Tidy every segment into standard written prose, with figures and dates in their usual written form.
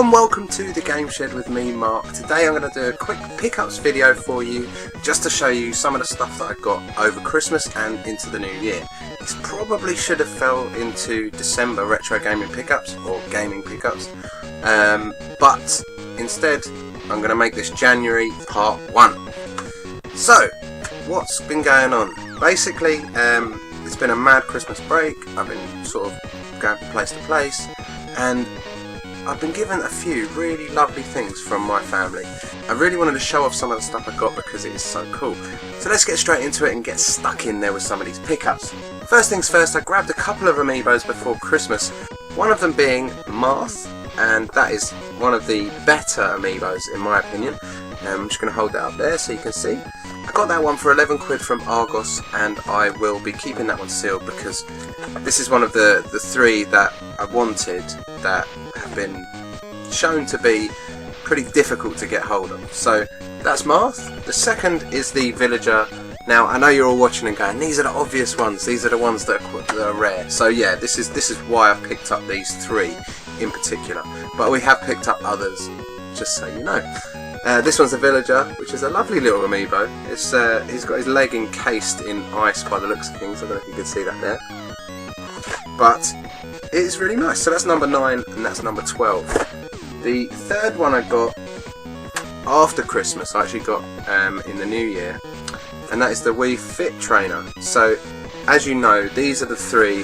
and welcome to the Game Shed with me, Mark. Today I'm going to do a quick pickups video for you just to show you some of the stuff that I got over Christmas and into the new year. This probably should have fell into December retro gaming pickups or gaming pickups, but instead I'm going to make this January part 1. So, what's been going on? Basically, it's been a mad Christmas break. I've been sort of going from place to place, and I've been given a few really lovely things from my family. I really wanted to show off some of the stuff I got because it is so cool. So let's get straight into it and get stuck in there with some of these pickups. First things first, I grabbed a couple of amiibos before Christmas. One of them being Marth, and that is one of the better amiibos in my opinion. I'm just going to hold that up there so you can see. I got that one for 11 quid from Argos, and I will be keeping that one sealed because this is one of the three that I wanted that have been shown to be pretty difficult to get hold of. So that's Marth. The second is the Villager. Now I know you're all watching and going, these are the obvious ones, these are the ones that are rare. So yeah, this is why I picked up these three in particular. But we have picked up others, just so you know. This one's a Villager, which is a lovely little amiibo. He's got his leg encased in ice by the looks of things. I don't know if you can see that there. But it is really nice. So that's number 9 and that's number 12. The third one I got after Christmas, I actually got in the new year, and that is the Wii Fit Trainer. So as you know, these are the three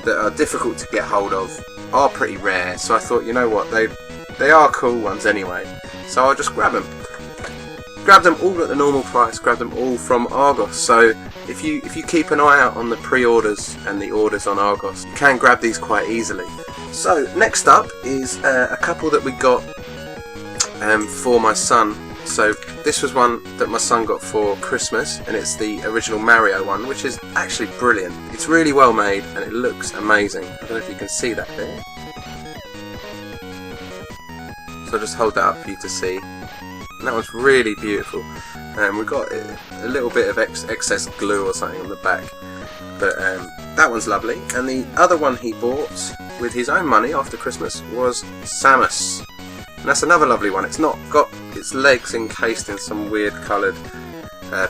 that are difficult to get hold of, are pretty rare. So I thought, you know what, they are cool ones anyway. So I'll just grab them. Grab them all at the normal price, grab them all from Argos. So if you keep an eye out on the pre-orders and the orders on Argos, you can grab these quite easily. So next up is a couple that we got for my son. So this was one that my son got for Christmas, and it's the original Mario one, which is actually brilliant. It's really well made and it looks amazing. I don't know if you can see that there. So I'll just hold that up for you to see. And that one's really beautiful. We've got a little bit of excess glue or something on the back. But that one's lovely. And the other one he bought with his own money after Christmas was Xmas. And that's another lovely one. It's not got its legs encased in some weird coloured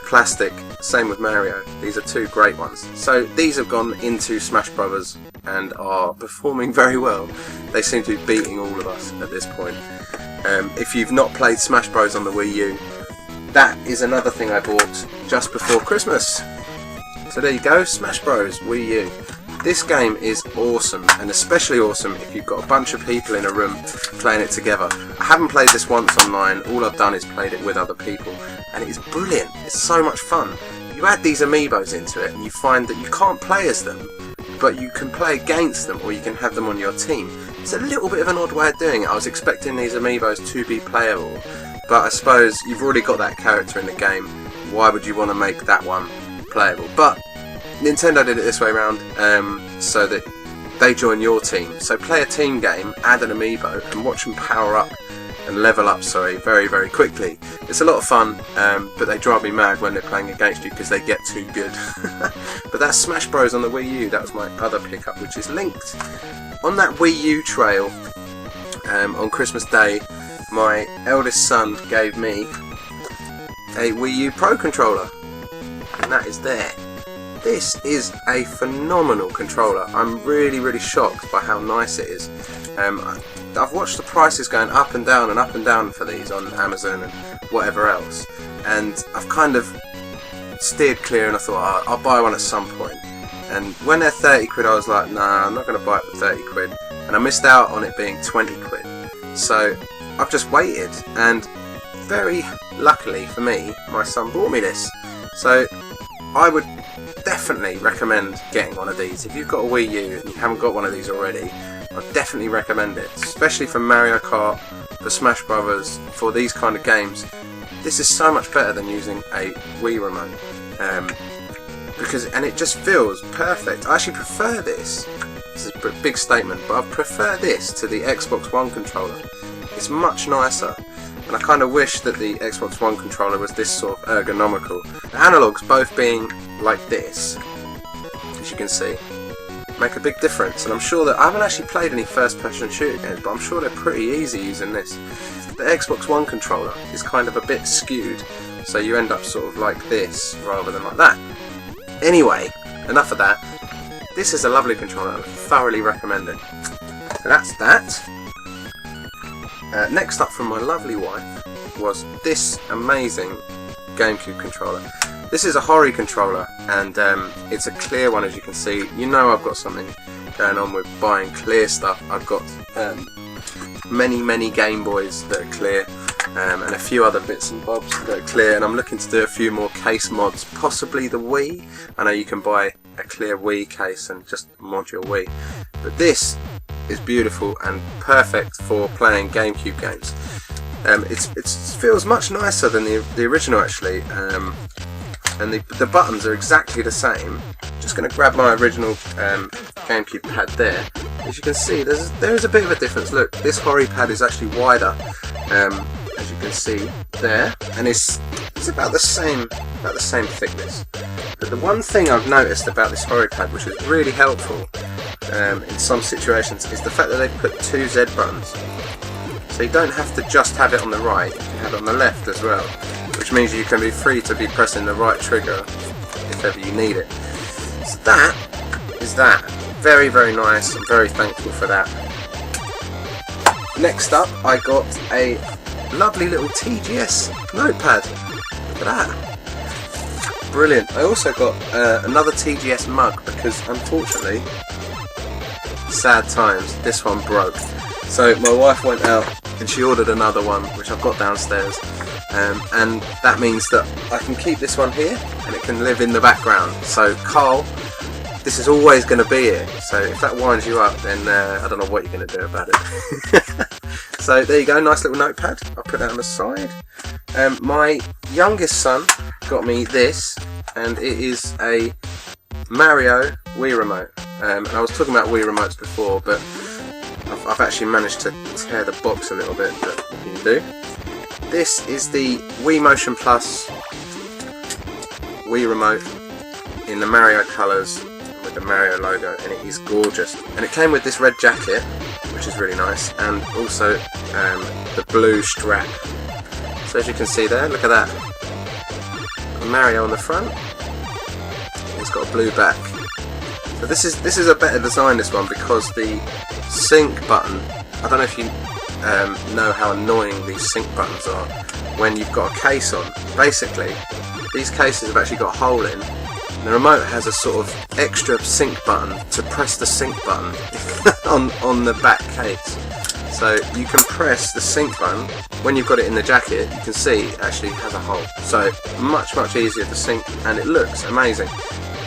plastic. Same with Mario. These are two great ones. So these have gone into Smash Brothers and are performing very well. They seem to be beating all of us at this point. If you've not played Smash Bros on the Wii U, that is another thing I bought just before Christmas. So there you go, Smash Bros Wii U. This game is awesome, and especially awesome if you've got a bunch of people in a room playing it together. I haven't played this once online, all I've done is played it with other people, and it is brilliant. It's so much fun. You add these amiibos into it and you find that you can't play as them, but you can play against them or you can have them on your team. It's a little bit of an odd way of doing it. I was expecting these amiibos to be playable, but I suppose you've already got that character in the game. Why would you want to make that one playable? But Nintendo did it this way around, so that they join your team. So play a team game, add an amiibo, and watch them power up and level up, very, very quickly. It's a lot of fun, but they drive me mad when they're playing against you because they get too good. But that's Smash Bros on the Wii U. That was my other pickup, which is linked. On that Wii U trail, on Christmas Day, my eldest son gave me a Wii U Pro controller, and that is there. This is a phenomenal controller. I'm really, really shocked by how nice it is. I've watched the prices going up and down for these on Amazon and whatever else, and I've kind of steered clear, and I thought, I'll buy one at some point. And when they're 30 quid, I was like, nah, I'm not going to buy it for 30 quid. And I missed out on it being 20 quid. So I've just waited, and very luckily for me, my son bought me this. So I would definitely recommend getting one of these. If you've got a Wii U and you haven't got one of these already, I'd definitely recommend it. Especially for Mario Kart, for Smash Brothers, for these kind of games. This is so much better than using a Wii remote. And it just feels perfect. I actually prefer this. This is a big statement, but I prefer this to the Xbox One controller. It's much nicer, and I kind of wish that the Xbox One controller was this sort of ergonomical. The analogues both being like this, as you can see. make a big difference. And I'm sure that I haven't actually played any first-person shooter games, but I'm sure they're pretty easy using this. The Xbox One controller is kind of a bit skewed, so you end up sort of like this rather than like that. Anyway, enough of that. This is a lovely controller, I thoroughly recommend it. So that's that. Next up from my lovely wife was this amazing GameCube controller. This is a Hori controller, and it's a clear one, as you can see. You know I've got something going on with buying clear stuff. I've got many Game Boys that are clear, and a few other bits and bobs that are clear, and I'm looking to do a few more case mods, possibly the Wii. I know you can buy a clear Wii case and just mod your Wii, but this is beautiful and perfect for playing GameCube games. It feels much nicer than the original actually, and the buttons are exactly the same. Just going to grab my original GameCube pad there. As you can see, there is a bit of a difference. Look, this Hori pad is actually wider, as you can see there, and it's about the same thickness. But the one thing I've noticed about this Hori pad, which is really helpful in some situations, is the fact that they've put two Z buttons. So you don't have to just have it on the right, you can have it on the left as well, which means you can be free to be pressing the right trigger if ever you need it. So that is that. Very nice. I'm very thankful for that. Next up, I got a lovely little TGS notepad. Look at that. Brilliant. I also got another TGS mug because, unfortunately, sad times, this one broke. So my wife went out and she ordered another one, which I've got downstairs, and that means that I can keep this one here and it can live in the background. So Carl, this is always going to be here, so if that winds you up, then I don't know what you're going to do about it. So there you go, nice little notepad. I'll put that on the side. My youngest son got me this, and it is a Mario Wii remote. And I was talking about Wii remotes before, but I've actually managed to tear the box a little bit, but you can do. This is the Wii Motion Plus Wii remote in the Mario colours with the Mario logo, and it is gorgeous. And it came with this red jacket, which is really nice, and also the blue strap. So as you can see there, look at that. Mario on the front. It's got a blue back. So this is a better design, this one, because the sync button, I don't know if you know how annoying these sync buttons are when you've got a case on. Basically, these cases have actually got a hole in. The remote has a sort of extra sync button to press the sync button on the back case. So you can press the sync button when you've got it in the jacket. You can see it actually has a hole. So much easier to sync, and it looks amazing.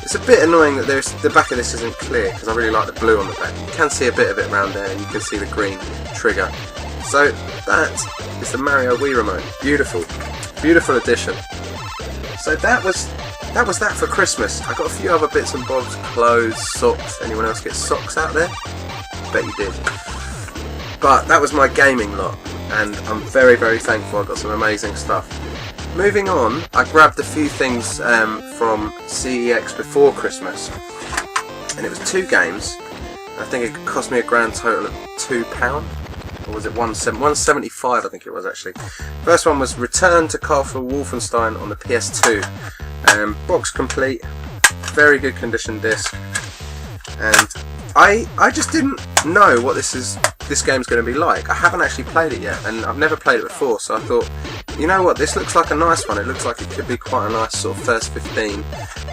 It's a bit annoying that the back of this isn't clear, because I really like the blue on the back. You can see a bit of it around there, and you can see the green trigger. So that is the Mario Wii remote. Beautiful addition. So that was that for Christmas. I got a few other bits and bobs, clothes, socks. Anyone else get socks out there? Bet you did. But that was my gaming lot, and I'm very thankful. I got some amazing stuff. Moving on, I grabbed a few things from CEX before Christmas, and it was 2 games. I think it cost me a grand total of £2, or was it £1.75? I think it was actually. First one was Return to Castle Wolfenstein on the PS2. Box complete, very good condition disc, and I just didn't know what this game's going to be like. I haven't actually played it yet, and I've never played it before, so I thought, you know what, this looks like a nice one. It looks like it could be quite a nice sort of first 15,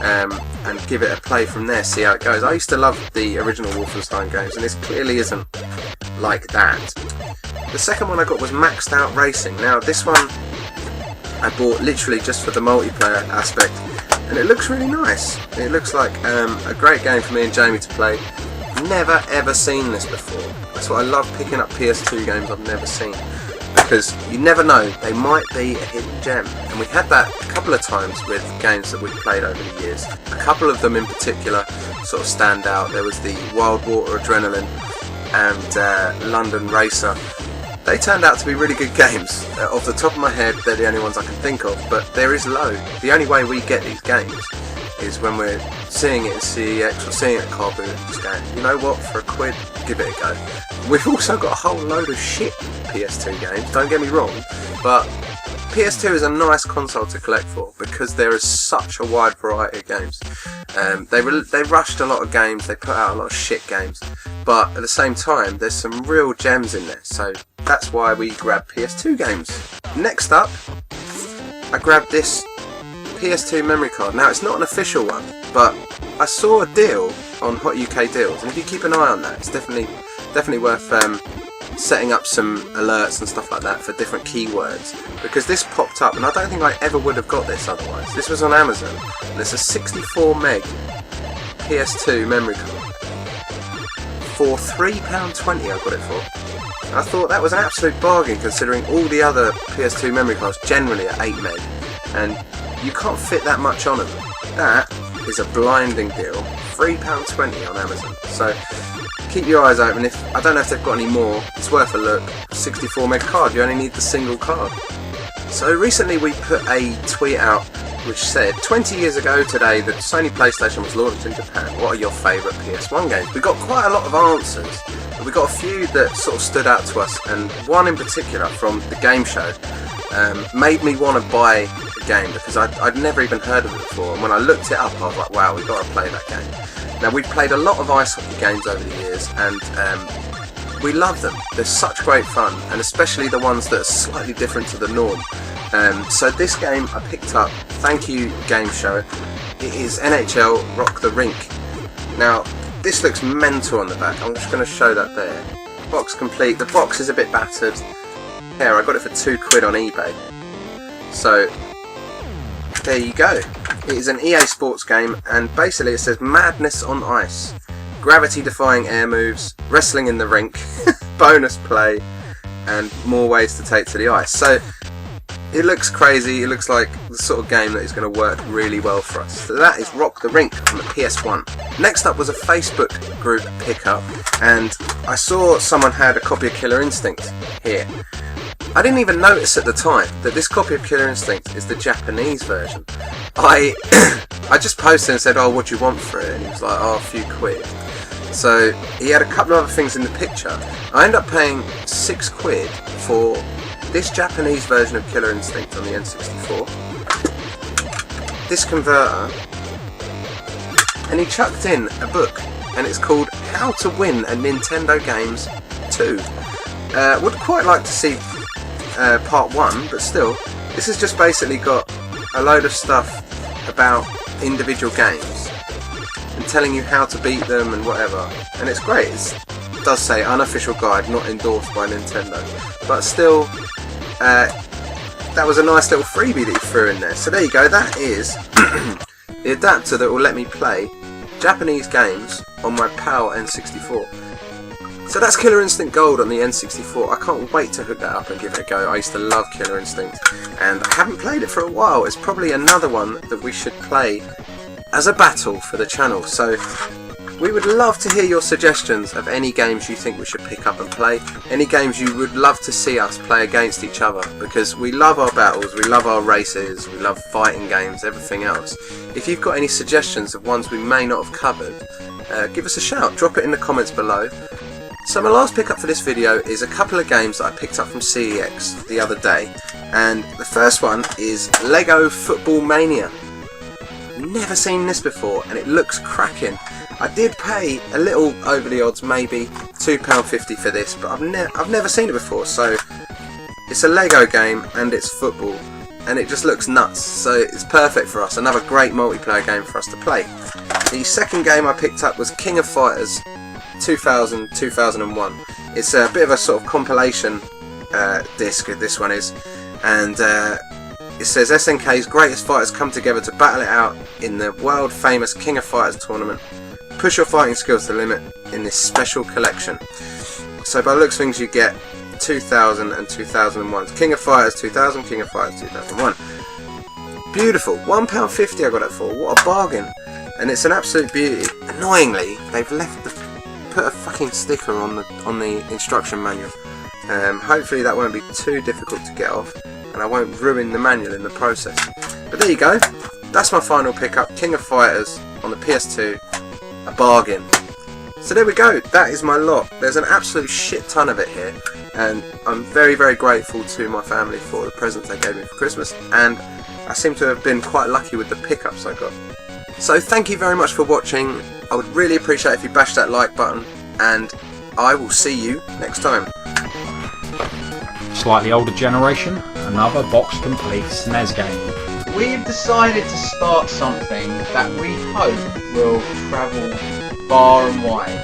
and give it a play from there, see how it goes. I used to love the original Wolfenstein games, and this clearly isn't like that. The second one I got was Maxed Out Racing. Now this one I bought literally just for the multiplayer aspect, and it looks really nice. It looks like a great game for me and Jamie to play. Never ever seen this before. That's what I love, picking up PS2 games I've never seen, because you never know, they might be a hidden gem. And we had that a couple of times with games that we've played over the years. A couple of them in particular sort of stand out. There was the Wild Water Adrenaline and London Racer. They turned out to be really good games. Off the top of my head, they're the only ones I can think of, but there is loads. The only way we get these games is when we're seeing it in CEX or seeing it at car boot and just going, you know what, for £1, give it a go. We've also got a whole load of shit PS2 games, don't get me wrong, but PS2 is a nice console to collect for because there is such a wide variety of games. They rushed a lot of games, they put out a lot of shit games, but at the same time there's some real gems in there, so that's why we grabbed PS2 games. Next up, I grabbed this PS2 memory card. Now it's not an official one, but I saw a deal on Hot UK Deals, and if you keep an eye on that, it's definitely worth setting up some alerts and stuff like that for different keywords, because this popped up and I don't think I ever would have got this otherwise. This was on Amazon and it's a 64 meg PS2 memory card for £3.20 I got it for. And I thought that was an absolute bargain considering all the other PS2 memory cards generally are 8 meg and you can't fit that much on them. That is a blinding deal. £3.20 on Amazon. So keep your eyes open. I don't know if they've got any more, it's worth a look. 64 meg card, you only need the single card. So recently we put a tweet out which said 20 years ago today the Sony PlayStation was launched in Japan. What are your favourite PS1 games? We got quite a lot of answers, but we got a few that sort of stood out to us, and one in particular from the game show made me want to buy the game because I'd never even heard of it before, and when I looked it up I was like, wow, we've got to play that game. Now, we've played a lot of ice hockey games over the years and we love them. They're such great fun, and especially the ones that are slightly different to the norm. So this game I picked up, thank you Game Show, it is NHL Rock the Rink. Now, this looks mental on the back, I'm just going to show that there. Box complete, the box is a bit battered. Here, I got it for £2 on eBay. So, there you go. It is an EA Sports game, and basically it says madness on ice, gravity defying air moves, wrestling in the rink, bonus play, and more ways to take to the ice. So it looks crazy, it looks like the sort of game that is going to work really well for us. So that is Rock the Rink on the PS1. Next up was a Facebook group pickup, and I saw someone had a copy of Killer Instinct here. I didn't even notice at the time that this copy of Killer Instinct is the Japanese version. I just posted and said, oh, what do you want for it? And he was like, oh, a few quid. So he had a couple of other things in the picture. I ended up paying £6 for this Japanese version of Killer Instinct on the N64. This converter. And he chucked in a book, and it's called How to Win at Nintendo Games 2. Would quite like to see part 1, but still, this has just basically got a load of stuff about individual games and telling you how to beat them and whatever, and it's great. It does say unofficial guide, not endorsed by Nintendo, but still that was a nice little freebie that you threw in there. So there you go, that is the adapter that will let me play Japanese games on my PAL N64. So that's Killer Instinct Gold on the N64. I can't wait to hook that up and give it a go. I used to love Killer Instinct, and I haven't played it for a while. It's probably another one that we should play as a battle for the channel. So we would love to hear your suggestions of any games you think we should pick up and play. Any games you would love to see us play against each other, because we love our battles, we love our races, we love fighting games, everything else. If you've got any suggestions of ones we may not have covered, give us a shout. Drop it in the comments below. So my last pickup for this video is a couple of games that I picked up from CEX the other day, and the first one is Lego Football Mania. Never seen this before, and it looks cracking. I did pay a little over the odds, maybe £2.50 for this, but I've never seen it before. So it's a Lego game and it's football, and it just looks nuts, so it's perfect for us. Another great multiplayer game for us to play. The second game I picked up was King of Fighters 2000-2001. It's a bit of a sort of compilation disc, this one is, and it says SNK's greatest fighters come together to battle it out in the world famous King of Fighters tournament. Push your fighting skills to the limit in this special collection. So by the looks of things you get 2000 and 2001. King of Fighters 2000, King of Fighters 2001. Beautiful, £1.50 I got it for, what a bargain. And it's an absolute beauty. Annoyingly, they've put a fucking sticker on the instruction manual. Hopefully that won't be too difficult to get off, and I won't ruin the manual in the process. But there you go, that's my final pickup, King of Fighters on the PS2, a bargain. So there we go, that is my lot. There's an absolute shit ton of it here, and I'm very, very grateful to my family for the presents they gave me for Christmas, and I seem to have been quite lucky with the pickups I got. So thank you very much for watching. I would really appreciate if you bash that like button, and I will see you next time. Slightly older generation, another box complete SNES game. We've decided to start something that we hope will travel far and wide.